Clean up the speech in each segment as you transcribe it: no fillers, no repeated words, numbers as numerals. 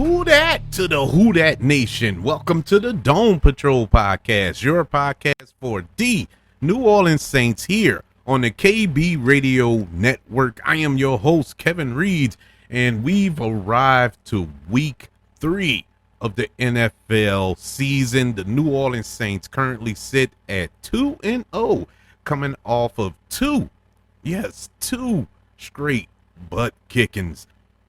Who dat to the Who Dat Nation? Welcome to the Dome Patrol podcast, your podcast for the New Orleans Saints here on the KB Radio Network. I am your host, Kevin Reed, and we've arrived to week 3 of the NFL season. The New Orleans Saints currently sit at 2-0, coming off of two straight butt kickings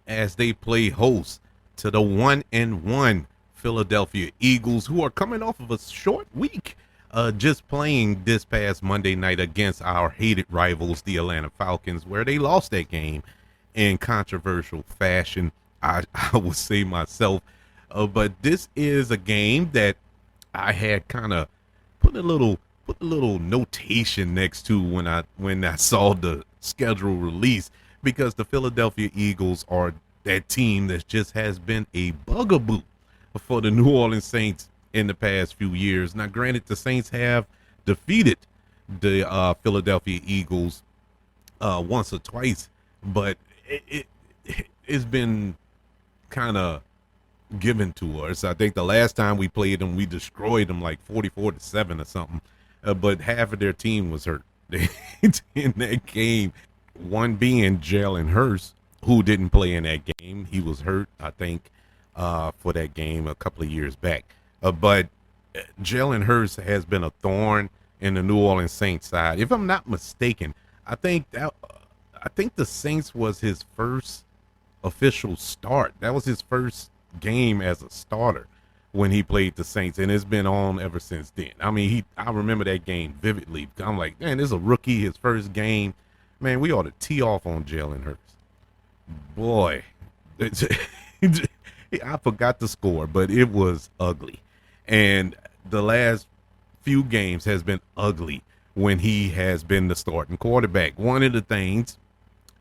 as they play host to the 1-1 Philadelphia Eagles, who are coming off of a short week, just playing this past Monday night against our hated rivals, the Atlanta Falcons, where they lost that game in controversial fashion, I would say myself. But this is a game that I had kind of put a little notation next to when I saw the schedule release, because the Philadelphia Eagles are that team that just has been a bugaboo for the New Orleans Saints in the past few years. Now, granted, the Saints have defeated the Philadelphia Eagles once or twice, but it's been kind of given to us. I think the last time we played them, we destroyed them like 44-7 or something, but half of their team was hurt in that game, one being Jalen Hurts, who didn't play in that game. He was hurt, I think, for that game a couple of years back. But Jalen Hurts has been a thorn in the New Orleans Saints side. If I'm not mistaken, I think the Saints was his first official start. That was his first game as a starter when he played the Saints, and it's been on ever since then. I mean, I remember that game vividly. I'm like, man, this is a rookie, his first game. Man, we ought to tee off on Jalen Hurts. Boy, I forgot the score, but it was ugly. And the last few games has been ugly when he has been the starting quarterback. One of the things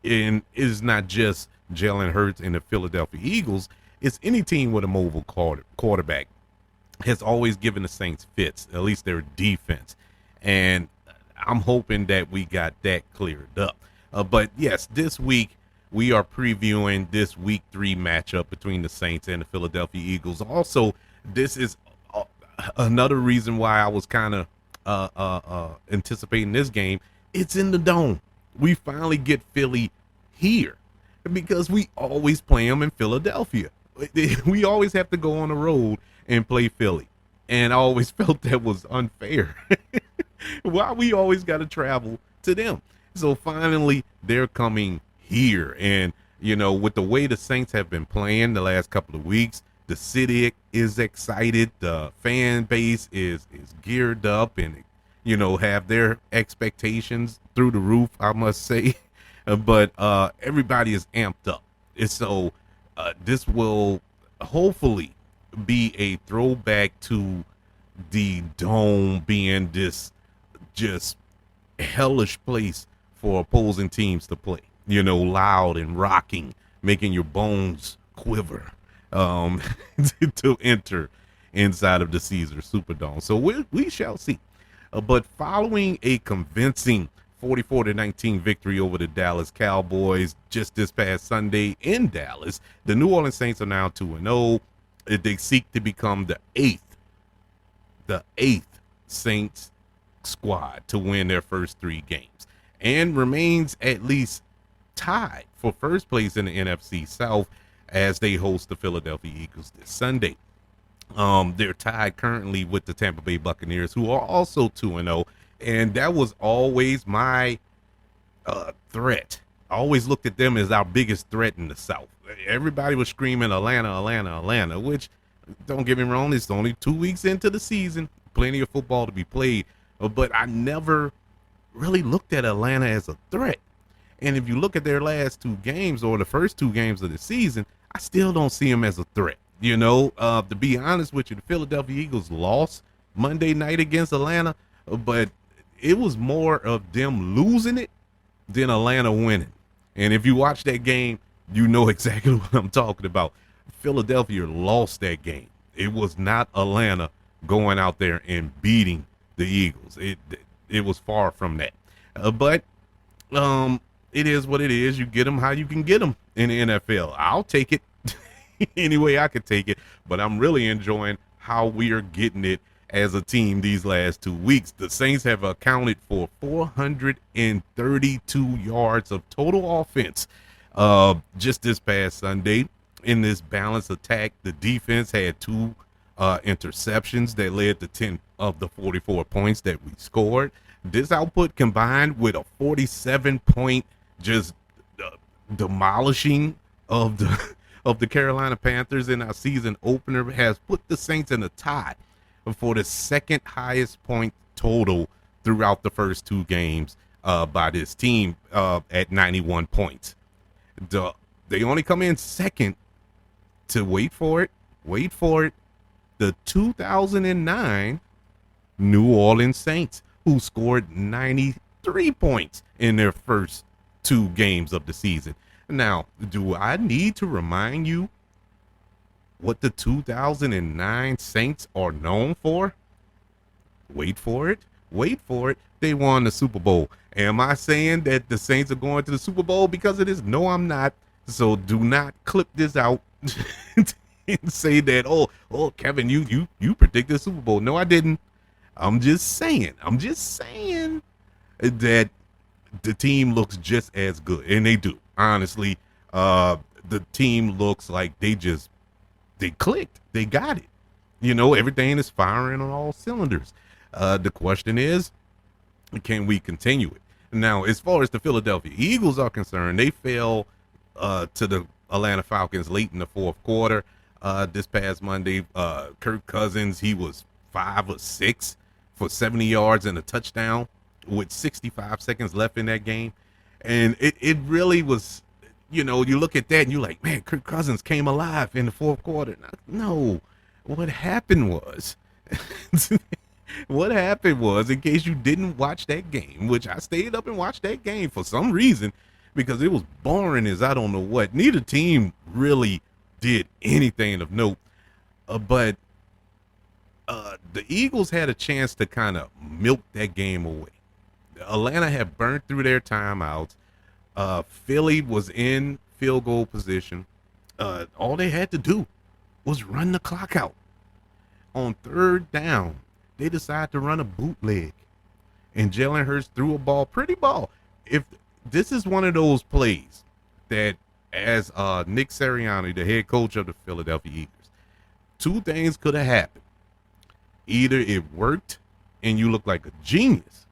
is not just Jalen Hurts and the Philadelphia Eagles, it's any team with a mobile quarterback has always given the Saints fits, at least their defense. And I'm hoping that we got that cleared up. But yes, this week, we are previewing this week 3 matchup between the Saints and the Philadelphia Eagles. Also, this is another reason why I was kind of anticipating this game. It's in the Dome. We finally get Philly here because we always play them in Philadelphia. We always have to go on the road and play Philly. And I always felt that was unfair. Why we always got to travel to them? So finally, they're coming here, and with the way the Saints have been playing the last couple of weeks, the city is excited, the fan base is geared up, and have their expectations through the roof, I must say. But everybody is amped up, and so this will hopefully be a throwback to the Dome being this just hellish place for opposing teams to play. Loud and rocking, making your bones quiver to enter inside of the Caesar Superdome. So we shall see. But following a convincing 44-19 victory over the Dallas Cowboys just this past Sunday in Dallas, the New Orleans Saints are now 2-0. They seek to become the eighth Saints squad to win their first 3 games, and remains at least tied for first place in the NFC South as they host the Philadelphia Eagles this Sunday. They're tied currently with the Tampa Bay Buccaneers, who are also 2-0, and that was always my threat. I always looked at them as our biggest threat in the South. Everybody was screaming Atlanta, which, don't get me wrong, it's only 2 weeks into the season, plenty of football to be played, but I never really looked at Atlanta as a threat. And if you look at their last 2 games or the first 2 games of the season, I still don't see them as a threat. To be honest with you, the Philadelphia Eagles lost Monday night against Atlanta, but it was more of them losing it than Atlanta winning. And if you watch that game, you know exactly what I'm talking about. Philadelphia lost that game. It was not Atlanta going out there and beating the Eagles. It was far from that. But it is what it is. You get them how you can get them in the NFL. I'll take it. any way I could take it. But I'm really enjoying how we are getting it as a team these last 2 weeks. The Saints have accounted for 432 yards of total offense just this past Sunday. In this balanced attack, the defense had two interceptions that led to 10 of the 44 points that we scored. This output combined with a 47-point just demolishing of the Carolina Panthers in our season opener has put the Saints in a tie for the second highest point total throughout the first 2 games by this team at 91 points. They only come in second to wait for it, the 2009 New Orleans Saints, who scored 93 points in their first 2 games of the season. Now, do I need to remind you what the 2009 Saints are known for? Wait for it. They won the Super Bowl. Am I saying that the Saints are going to the Super Bowl because of this? No, I'm not. So do not clip this out and say that, oh, Kevin, you predicted the Super Bowl. No, I didn't. I'm just saying that the team looks just as good, and they do. Honestly, the team looks like they clicked. They got it. Everything is firing on all cylinders. The question is, can we continue it? Now, as far as the Philadelphia Eagles are concerned, they fell to the Atlanta Falcons late in the fourth quarter. This past Monday, Kirk Cousins, he was 5 or 6 for 70 yards and a touchdown with 65 seconds left in that game. And it really was, you look at that and you're like, man, Kirk Cousins came alive in the fourth quarter. No, what happened was, in case you didn't watch that game, which I stayed up and watched that game for some reason, because it was boring as I don't know what. Neither team really did anything of note. But the Eagles had a chance to kind of milk that game away. Atlanta had burned through their timeouts. Philly was in field goal position. All they had to do was run the clock out. On third down, they decided to run a bootleg. And Jalen Hurts threw a pretty ball. If this is one of those plays that, as Nick Sirianni, the head coach of the Philadelphia Eagles, 2 things could have happened. Either it worked and you look like a genius,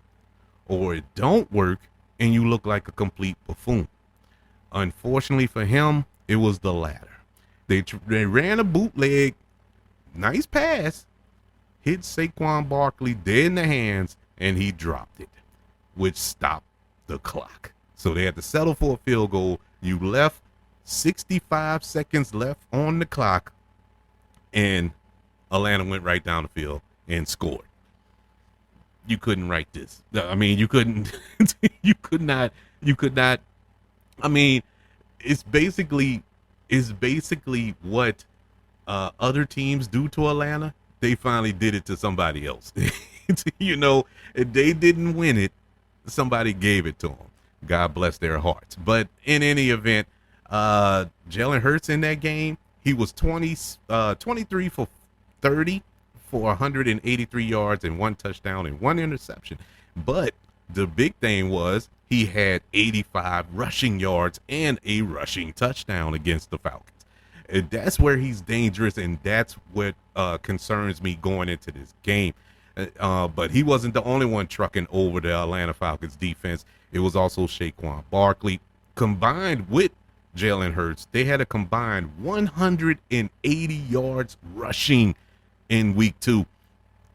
or it don't work and you look like a complete buffoon. Unfortunately for him, it was the latter. They ran a bootleg, nice pass, hit Saquon Barkley dead in the hands, and he dropped it, which stopped the clock. So they had to settle for a field goal. You left 65 seconds left on the clock, and Atlanta went right down the field and scored. You couldn't write this. I mean, you couldn't. you could not. I mean, it's basically what other teams do to Atlanta. They finally did it to somebody else. They didn't win it. Somebody gave it to them. God bless their hearts. But in any event, Jalen Hurts in that game, he was 23 for 30 for 183 yards and 1 touchdown and 1 interception. But the big thing was he had 85 rushing yards and a rushing touchdown against the Falcons. And that's where he's dangerous, and that's what concerns me going into this game. But he wasn't the only one trucking over the Atlanta Falcons defense. It was also Saquon Barkley. Combined with Jalen Hurts, they had a combined 180 yards rushing in week 2.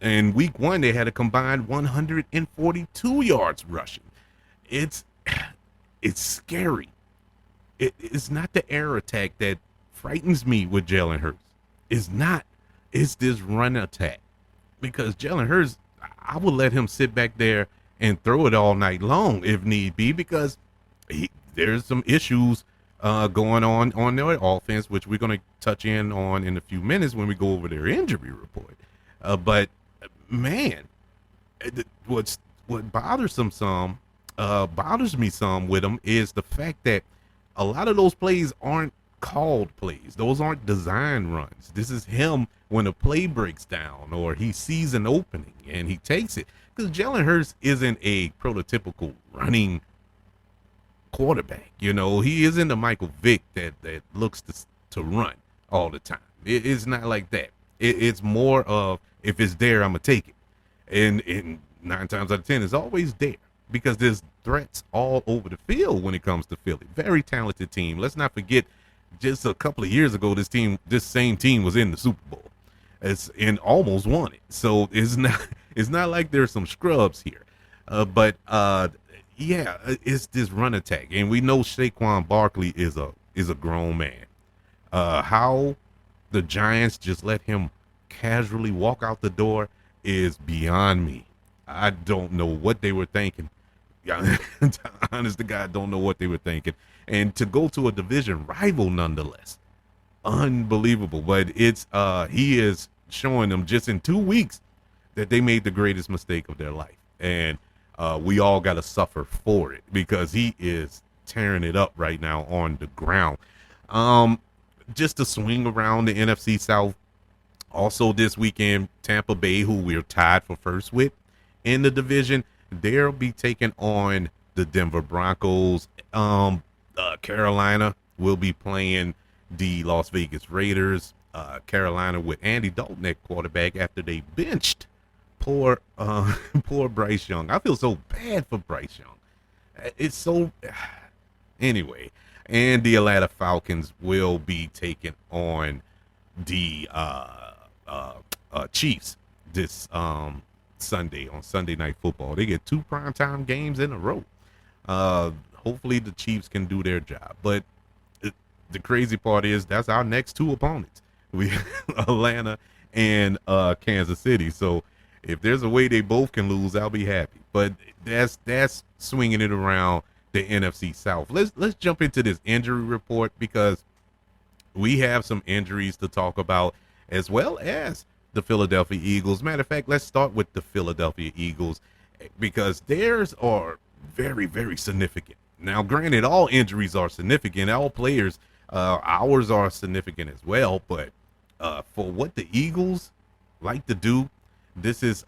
In week 1, they had a combined 142 yards rushing. It's scary. It's not the air attack that frightens me with Jalen Hurts. It's not. It's this run attack. Because Jalen Hurts, I would let him sit back there and throw it all night long if need be, because there's some issues going on their offense, which we're going to touch on in a few minutes when we go over their injury report. But man, what bothers me some with them is the fact that a lot of those plays aren't called plays. Those aren't design runs. This is him when a play breaks down or he sees an opening and he takes it. Because Jalen Hurts isn't a prototypical running quarterback. You know, he isn't a Michael Vick that looks to run all the time. It's not like that. It's more of, if it's there, I'm gonna take it. And 9 times out of 10, it's always there because there's threats all over the field when it comes to Philly. Very talented team. Let's not forget, just a couple of years ago, this same team was in the Super Bowl. And almost won it. So it's not like there's some scrubs here. But yeah, it's this run attack, and we know Saquon Barkley is a grown man. How the Giants just let him casually walk out the door is beyond me. I don't know what they were thinking. Honest to God, don't know what they were thinking. And to go to a division rival nonetheless, unbelievable. But it's he is showing them just in 2 weeks that they made the greatest mistake of their life, and we all got to suffer for it because he is tearing it up right now on the ground. Just to swing around the NFC South, also this weekend, Tampa Bay, who we're tied for first with in the division, they'll be taking on the Denver Broncos. Carolina will be playing the Las Vegas Raiders. Carolina with Andy Dalton at quarterback after they benched poor Bryce Young. I feel so bad for Bryce Young. It's so anyway. And the Atlanta Falcons will be taking on the Chiefs this Sunday on Sunday Night Football. They get 2 primetime games in a row. Hopefully the Chiefs can do their job. But the crazy part is that's our next 2 opponents. We Atlanta and Kansas City. So if there's a way they both can lose, I'll be happy. But that's swinging it around the NFC South. Let's jump into this injury report because we have some injuries to talk about as well as the Philadelphia Eagles. Matter of fact, let's start with the Philadelphia Eagles because theirs are very, very significant. Now, granted, all injuries are significant. All players, ours are significant as well. But for what the Eagles like to do, this is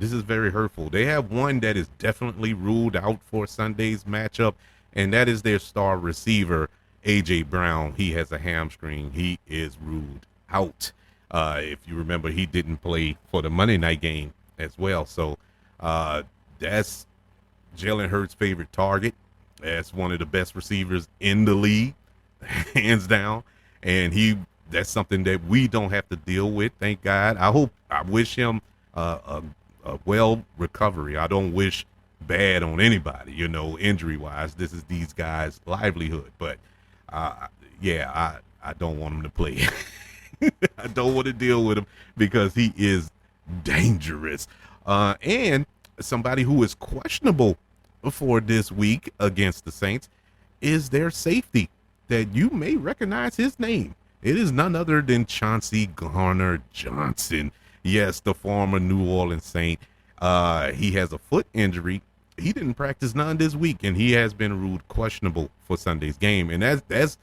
very hurtful. They have one that is definitely ruled out for Sunday's matchup, and that is their star receiver, A.J. Brown. He has a hamstring. He is ruled out. If you remember, he didn't play for the Monday night game as well. So that's Jalen Hurts' favorite target. That's one of the best receivers in the league, hands down. And that's something that we don't have to deal with, thank God. I wish him a well recovery. I don't wish bad on anybody, injury wise. This is these guys' livelihood. But yeah, I don't want him to play. I don't want to deal with him because he is dangerous. And somebody who is questionable for this week against the Saints is their safety that you may recognize his name. It is none other than Chauncey Gardner-Johnson. Yes, the former New Orleans Saint. He has a foot injury. He didn't practice none this week, and he has been ruled questionable for Sunday's game. And that's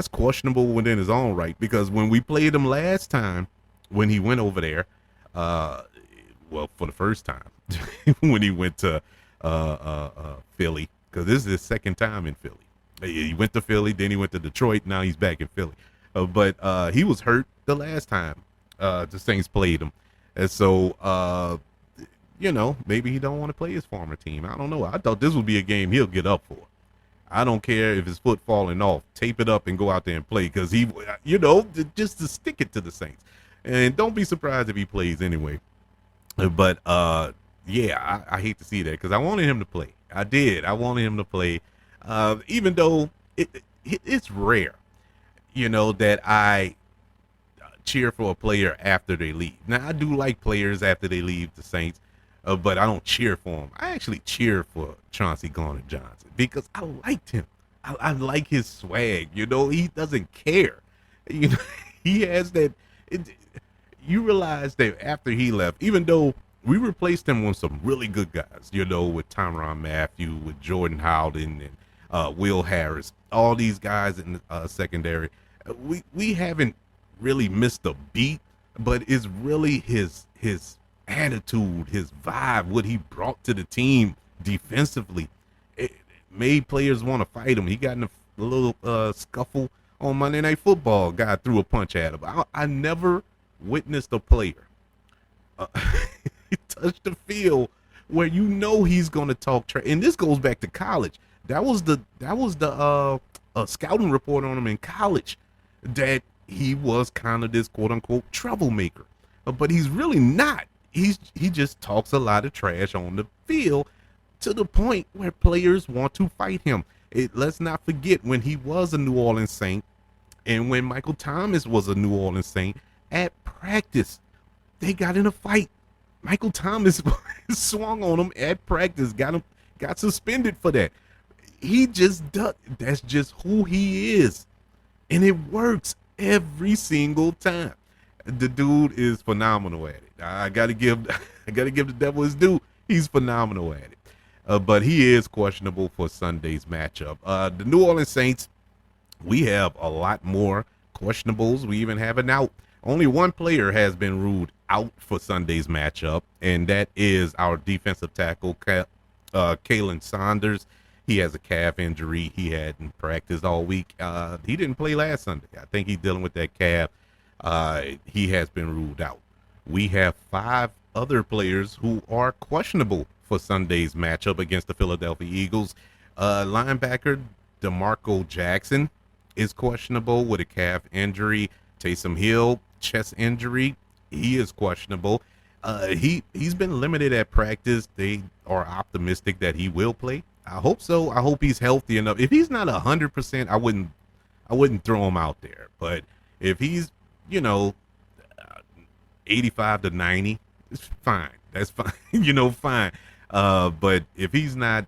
questionable within his own right, because when we played him last time, when he went over there, well, for the first time, when he went to Philly, because this is his second time in Philly. He went to Philly, then he went to Detroit, now he's back in Philly. But he was hurt the last time the Saints played him. And so, maybe he don't want to play his former team. I don't know. I thought this would be a game he'll get up for. I don't care if his foot falling off. Tape it up and go out there and play because he, just to stick it to the Saints. And don't be surprised if he plays anyway. But, yeah, I hate to see that because I wanted him to play. I did. I wanted him to play. Even though it's rare, that I cheer for a player after they leave. Now, I do like players after they leave the Saints, but I don't cheer for them. I actually cheer for Chauncey Gardner-Johnson because I liked him. I like his swag. He doesn't care. He has that. You realize that after he left, even though we replaced him with some really good guys, with Tyrann Mathieu, with Jordan Howden, Will Harris, all these guys in the secondary. We haven't really missed a beat, but it's really his attitude, his vibe, what he brought to the team defensively. It made players want to fight him. He got in a little scuffle on Monday Night Football. Guy threw a punch at him. I never witnessed a player uh, touch the field where you know he's gonna talk trash. And this goes back to college. That was the scouting report on him in college, that he was kind of this quote unquote troublemaker, but he's really not. He just talks a lot of trash on the field to the point where players want to fight him. Let's not forget when he was a New Orleans Saint and when Michael Thomas was a New Orleans Saint, at practice they got in a fight. Michael Thomas swung on him at practice, got suspended for that. He just does. That's just who he is, and it works every single time. The dude is phenomenal at it. I gotta give the devil his due. He's phenomenal at it. But he is questionable for Sunday's matchup. The New Orleans Saints, we have a lot more questionables. We even have an out. Only one player has been ruled out for Sunday's matchup, and that is our defensive tackle, Kalen Saunders. He has a calf injury. He hadn't practiced all week. He didn't play last Sunday. I think he's dealing with that calf. He has been ruled out. We have 5 other players who are questionable for Sunday's matchup against the Philadelphia Eagles. Linebacker DeMarco Jackson is questionable with a calf injury. Taysom Hill, chest injury. He is questionable. He's been limited at practice. They are optimistic that he will play. I hope so. I hope he's healthy enough. If he's not 100%, I wouldn't throw him out there. But if he's, 85 to 90, it's fine. That's fine. Fine. But if he's not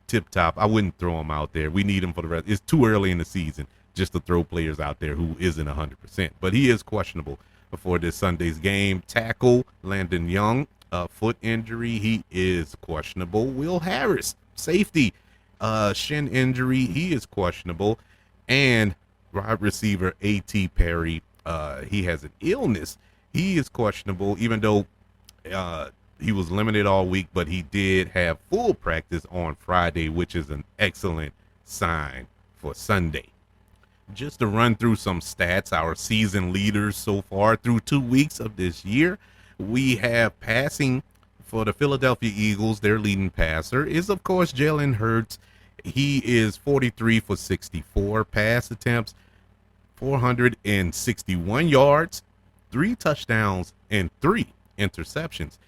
tip top, I wouldn't throw him out there. We need him for the rest. It's too early in the season just to throw players out there who isn't 100%. But he is questionable for this Sunday's game. Tackle Landon Young, foot injury. He is questionable. Will Harris, safety, shin injury. He is questionable. And wide receiver A.T. Perry, he has an illness. He is questionable, even though he was limited all week, but he did have full practice on Friday, which is an excellent sign for Sunday. Just to run through some stats, our season leaders so far through 2 weeks of this year, we have passing for the Philadelphia Eagles. Their leading passer is, of course, Jalen Hurts. He is 43 for 64 pass attempts, 461 yards, 3 touchdowns, and 3 interceptions.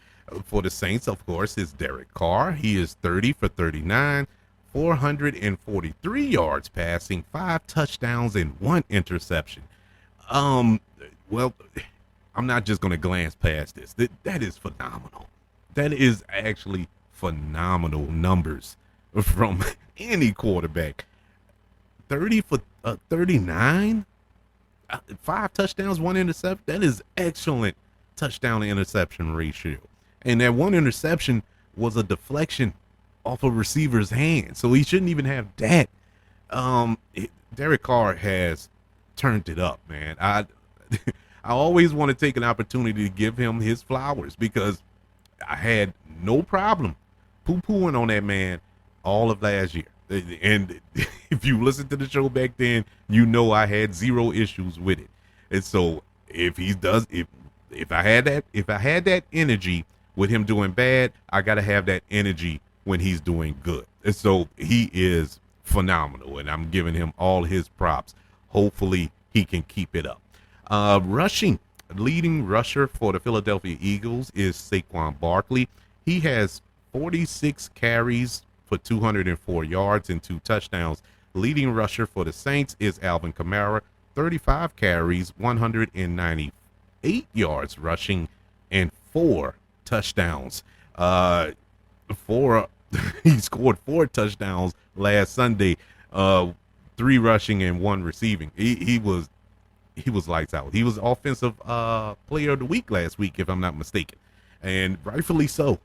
For the Saints, of course, is Derek Carr. He is 30 for 39, 443 yards passing, 5 touchdowns, and 1 interception. Well, I'm not just going to glance past this. That is phenomenal. That is actually phenomenal numbers from any quarterback. 30 for 39, 5 touchdowns, 1 interception. That is excellent touchdown to interception ratio. And that 1 interception was a deflection off a receiver's hand, so he shouldn't even have that. Derek Carr has turned it up, man. I always want to take an opportunity to give him his flowers because I had no problem poo-pooing on that man all of last year. And if you listen to the show back then, I had 0 issues with it. And so if I had that energy with him doing bad, I got to have that energy when he's doing good. And so he is phenomenal, and I'm giving him all his props. Hopefully he can keep it up. Rushing, leading rusher for the Philadelphia Eagles is Saquon Barkley. He has 46 carries for 204 yards and 2 touchdowns. Leading rusher for the Saints is Alvin Kamara, 35 carries, 198 yards rushing, and 4 touchdowns. He scored 4 touchdowns last Sunday, 3 rushing and 1 receiving. He was lights out. He was offensive player of the week last week, if I'm not mistaken, and rightfully so.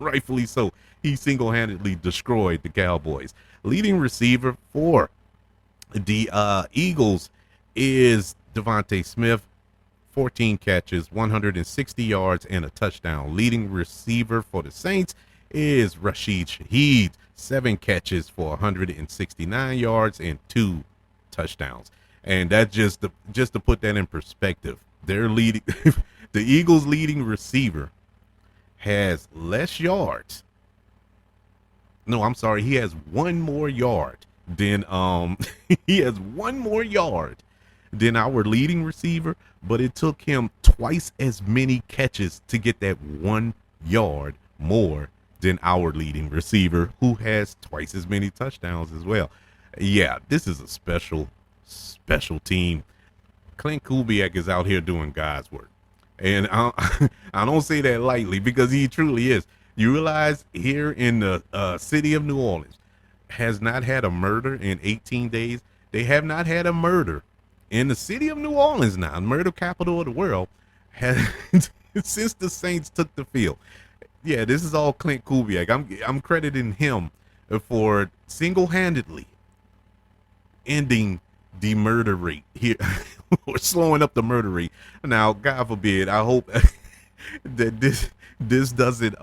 Rightfully so. He single-handedly destroyed the Cowboys. Leading receiver for the Eagles is Devontae Smith, 14 catches, 160 yards, and a touchdown. Leading receiver for the Saints is Rashid Shaheed, 7 catches for 169 yards and 2 touchdowns. And that just to put that in perspective, they're leading the Eagles' leading receiver has less yards. No, I'm sorry, he has one more yard than he has one more yard than our leading receiver, but it took him twice as many catches to get that 1 yard more than our leading receiver, who has twice as many touchdowns as well. Yeah, this is a special team. Clint Kubiak is out here doing God's work. And I don't say that lightly, because he truly is. You realize here in the city of New Orleans has not had a murder in 18 days. They have not had a murder in the city of New Orleans now, murder capital of the world, has since the Saints took the field. Yeah, this is all Clint Kubiak. I'm crediting him for single-handedly ending the murder rate here, or slowing up the murder rate. Now, God forbid, I hope that this doesn't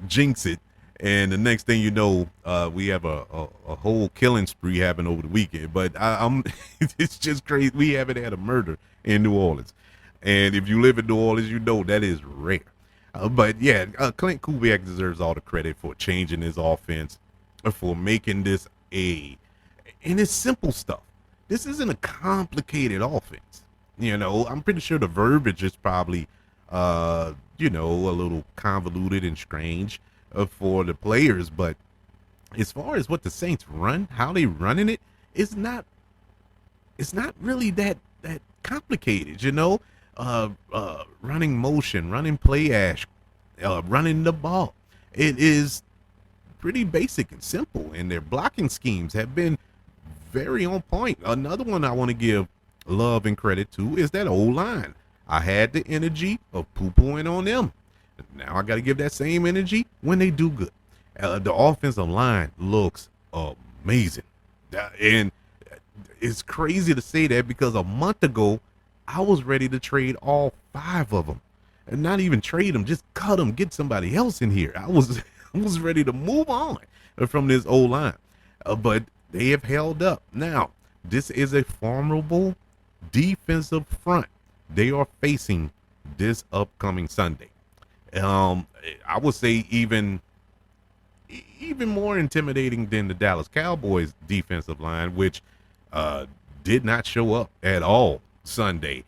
jinx it, and the next thing you know, we have a whole killing spree happen over the weekend. But I'm it's just crazy. We haven't had a murder in New Orleans, and if you live in New Orleans, you know that is rare. But yeah, Clint Kubiak deserves all the credit for changing his offense, for making this and it's simple stuff. This isn't a complicated offense. You know, I'm pretty sure the verbiage is probably, a little convoluted and strange for the players. But as far as what the Saints run, how they running it, it's not really that complicated. Running motion, running play action, running the ball. It is pretty basic and simple, and their blocking schemes have been very on point. Another one I want to give love and credit to is that old line. I had the energy of poo-pooing on them. Now I got to give that same energy when they do good. The offensive line looks amazing. And it's crazy to say that, because a month ago, I was ready to trade all 5 of them. And not even trade them, just cut them, get somebody else in here. I was ready to move on from this old line. But they have held up. Now, this is a formidable defensive front they are facing this upcoming Sunday. I would say even more intimidating than the Dallas Cowboys defensive line, which did not show up at all Sunday,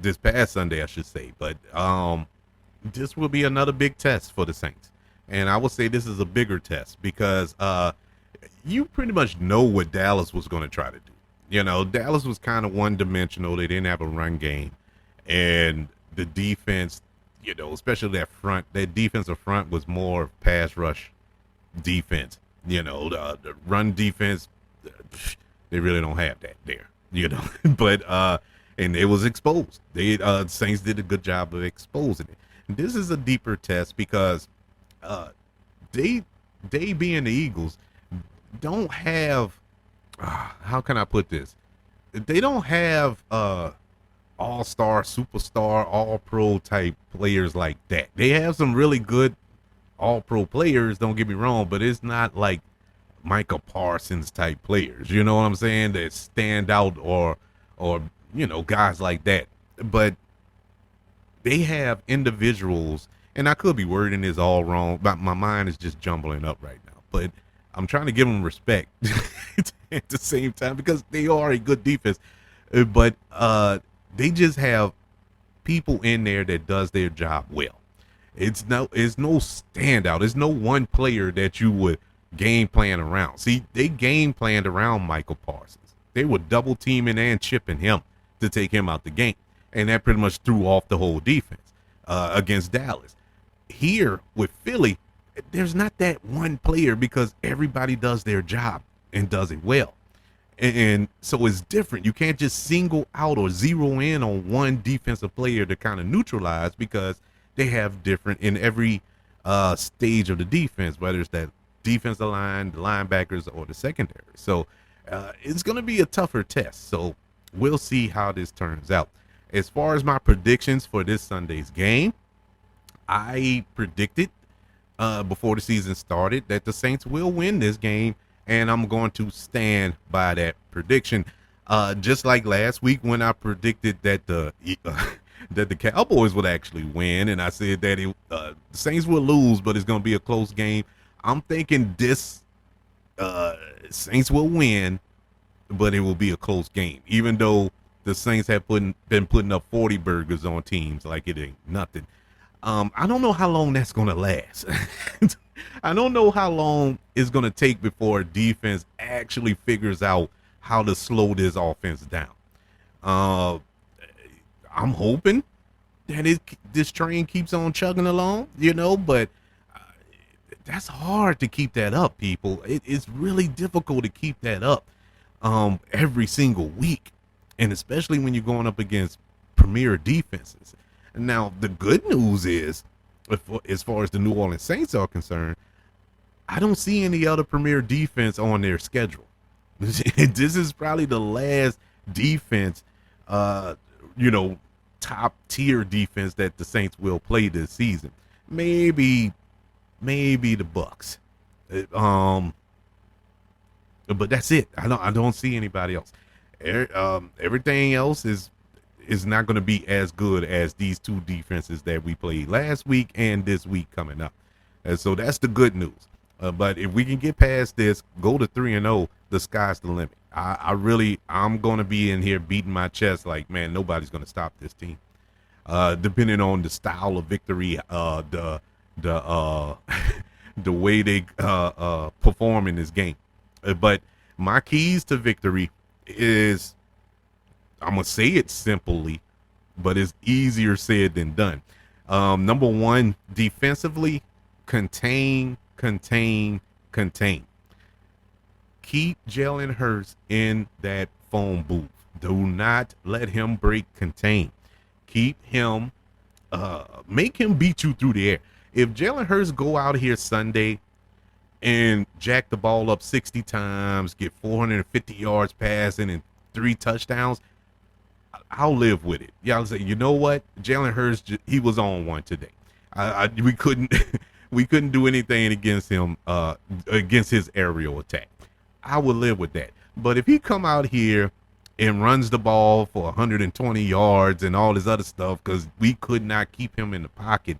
this past Sunday, I should say. But this will be another big test for the Saints. And I would say this is a bigger test because you pretty much know what Dallas was going to try to do. Dallas was kind of one-dimensional. They didn't have a run game. And the defense, especially that defensive front was more pass rush defense. The run defense, they really don't have that there, But, and it was exposed. Saints did a good job of exposing it. And this is a deeper test because they being the Eagles don't have, how can I put this? They don't have all-star, superstar, all-pro type players like that. They have some really good all-pro players, don't get me wrong, but it's not like Micah Parsons type players, you know what I'm saying, that stand out or guys like that. But they have individuals, and I could be wording this all wrong, but my mind is just jumbling up right now. But I'm trying to give them respect at the same time because they are a good defense. But they just have people in there that does their job well. It's no standout. It's no one player that you would game plan around. See, they game planned around Michael Parsons. They were double teaming and chipping him to take him out the game. And that pretty much threw off the whole defense against Dallas. Here with Philly, there's not that one player because everybody does their job and does it well. And so it's different. You can't just single out or zero in on one defensive player to kind of neutralize because they have different in every stage of the defense, whether it's that defensive line, the linebackers, or the secondary. So it's going to be a tougher test. So we'll see how this turns out. As far as my predictions for this Sunday's game, I predicted before the season started that the Saints will win this game, and I'm going to stand by that prediction. Just like last week when I predicted that the that the Cowboys would actually win, and I said that the Saints will lose, but it's going to be a close game. I'm thinking this Saints will win, but it will be a close game, even though the Saints have been putting up 40 burgers on teams like it ain't nothing. I don't know how long that's going to last. I don't know how long it's going to take before defense actually figures out how to slow this offense down. I'm hoping that this train keeps on chugging along, but that's hard to keep that up, people. It's really difficult to keep that up every single week, and especially when you're going up against premier defenses. Now, the good news is, as far as the New Orleans Saints are concerned, I don't see any other premier defense on their schedule. This is probably the last defense, top tier defense that the Saints will play this season. Maybe the Bucks, but that's it. I don't see anybody else. Everything else is not going to be as good as these two defenses that we played last week and this week coming up. And so that's the good news. But if we can get past this, go to 3-0, the sky's the limit. I'm going to be in here beating my chest like, man, nobody's going to stop this team. Depending on the style of victory, the way they perform in this game. But my keys to victory is, I'm going to say it simply, but it's easier said than done. Number one, defensively, contain. Keep Jalen Hurts in that phone booth. Do not let him break contain. Keep him, make him beat you through the air. If Jalen Hurts go out here Sunday and jack the ball up 60 times, get 450 yards passing and 3 touchdowns, I'll live with it. Y'all say, you know what? Jalen Hurts, he was on one today. We couldn't we couldn't do anything against him, against his aerial attack. I would live with that. But if he come out here and runs the ball for 120 yards and all this other stuff because we could not keep him in the pocket,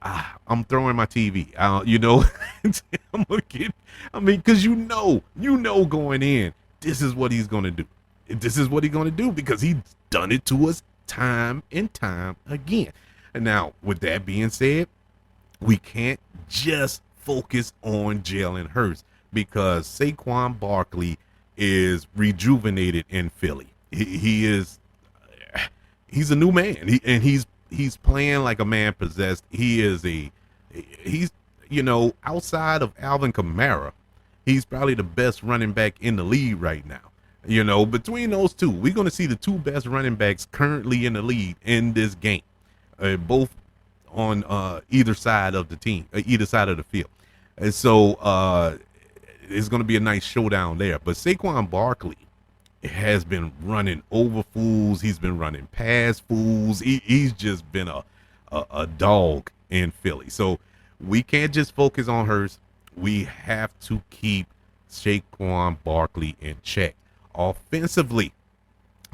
I'm throwing my TV. I'm gonna get. Because going in, this is what he's gonna do. This is what he's gonna do because he's done it to us time and time again. And now, with that being said, we can't just focus on Jalen Hurts because Saquon Barkley is rejuvenated in Philly. He's a new man, he's playing like a man possessed. He's outside of Alvin Kamara, he's probably the best running back in the league right now. Between those two, we're going to see the two best running backs currently in the league in this game, both on either side of the team, either side of the field. And so it's going to be a nice showdown there. But Saquon Barkley has been running over fools. He's been running past fools. He's just been a dog in Philly. So we can't just focus on Hurts. We have to keep Saquon Barkley in check. Offensively,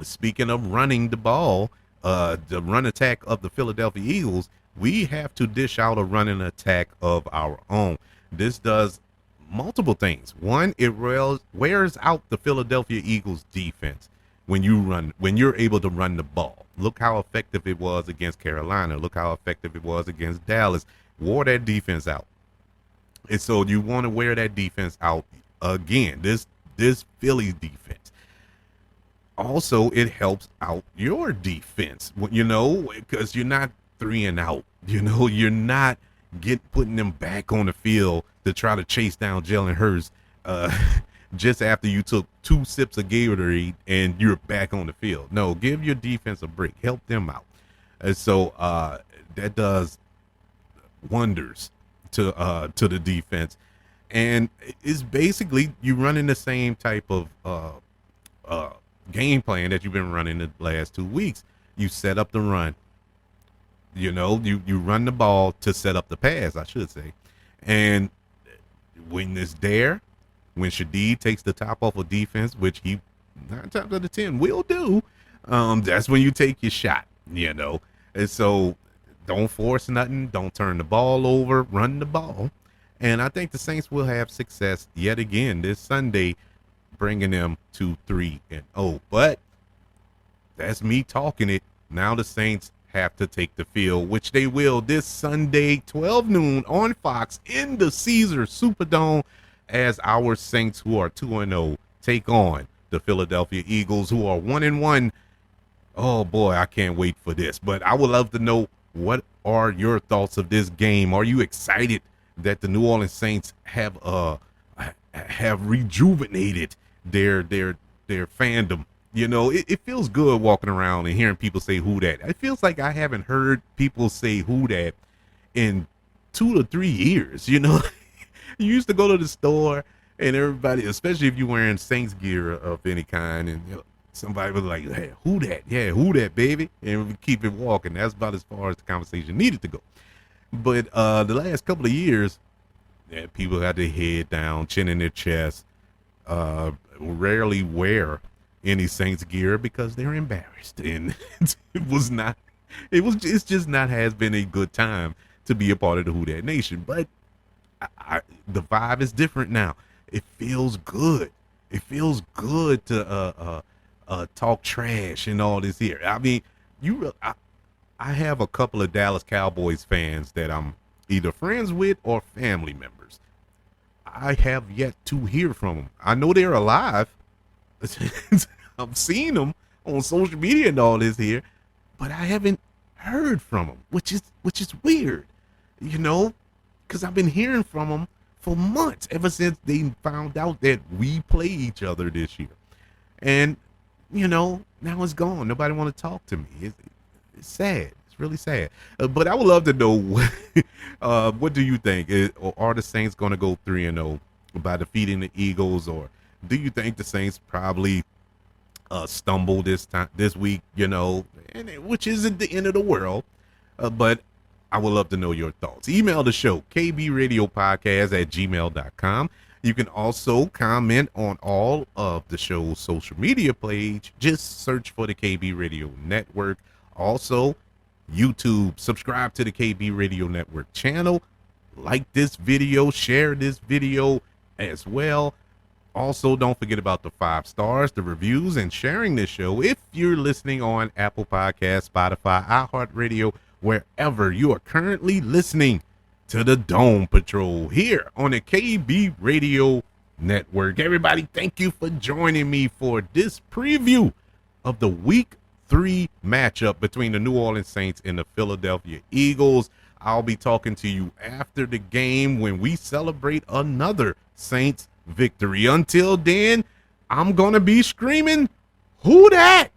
speaking of running the ball, the run attack of the Philadelphia Eagles, we have to dish out a running attack of our own. This does multiple things. One, it wears out the Philadelphia Eagles defense when you're able to run the ball. Look how effective it was against Carolina. Look how effective it was against Dallas. Wore that defense out. And so you want to wear that defense out again. This Philly defense. Also, it helps out your defense, because you're not 3 and out. You're not putting them back on the field to try to chase down Jalen Hurts just after you took 2 sips of Gatorade and you're back on the field. No, give your defense a break. Help them out. And so that does wonders to the defense. And it's basically you running the same type of uh, game plan that you've been running the last 2 weeks. You set up the run. You run the ball to set up the pass, I should say. And when it's there, when Shadeed takes the top off of defense, which he 9 times out of 10 will do, that's when you take your shot, And so don't force nothing. Don't turn the ball over. Run the ball. And I think the Saints will have success yet again this Sunday, bringing them to 3-0. But that's me talking it. Now the Saints have to take the field, which they will this Sunday, 12 noon on Fox in the Caesar Superdome, as our Saints, who are 2-0, take on the Philadelphia Eagles, who are 1-1. Oh boy, I can't wait for this. But I would love to know, what are your thoughts of this game? Are you excited that the New Orleans Saints have rejuvenated their fandom? It feels good walking around and hearing people say "who dat." It feels like I haven't heard people say "who dat" in 2 to 3 years. You used to go to the store and everybody, especially if you're wearing Saints gear of any kind, and somebody was like, "Hey, who dat? Yeah, who dat, baby?" And we keep it walking. That's about as far as the conversation needed to go. But the last couple of years, people had their head down, chin in their chest, rarely wear any Saints gear because they're embarrassed, and it's just not has been a good time to be a part of the Who Dat Nation. But the vibe is different now. It feels good. It feels good to talk trash and all this here. I mean, I have a couple of Dallas Cowboys fans that I'm either friends with or family members. I have yet to hear from them. I know they're alive. I've seen them on social media and all this here, but I haven't heard from them, which is weird, because I've been hearing from them for months, ever since they found out that we play each other this year. And now it's gone. Nobody want to talk to me. It's sad. It's really sad. But I would love to know what do you think? Are the Saints going to go 3-0 by defeating the Eagles, or do you think the Saints probably stumble this week? Which isn't the end of the world. But I would love to know your thoughts. Email the show, kbradiopodcast@gmail.com. You can also comment on all of the show's social media page. Just search for the KB Radio Network. Also, YouTube. Subscribe to the KB Radio Network channel. Like this video. Share this video as well. Also, don't forget about the 5 stars, the reviews, and sharing this show if you're listening on Apple Podcasts, Spotify, iHeartRadio, wherever you are currently listening to the Dome Patrol here on the KB Radio Network. Everybody, thank you for joining me for this preview of the Week 3 matchup between the New Orleans Saints and the Philadelphia Eagles. I'll be talking to you after the game when we celebrate another Saints victory. Until then, I'm going to be screaming, "Who dat?"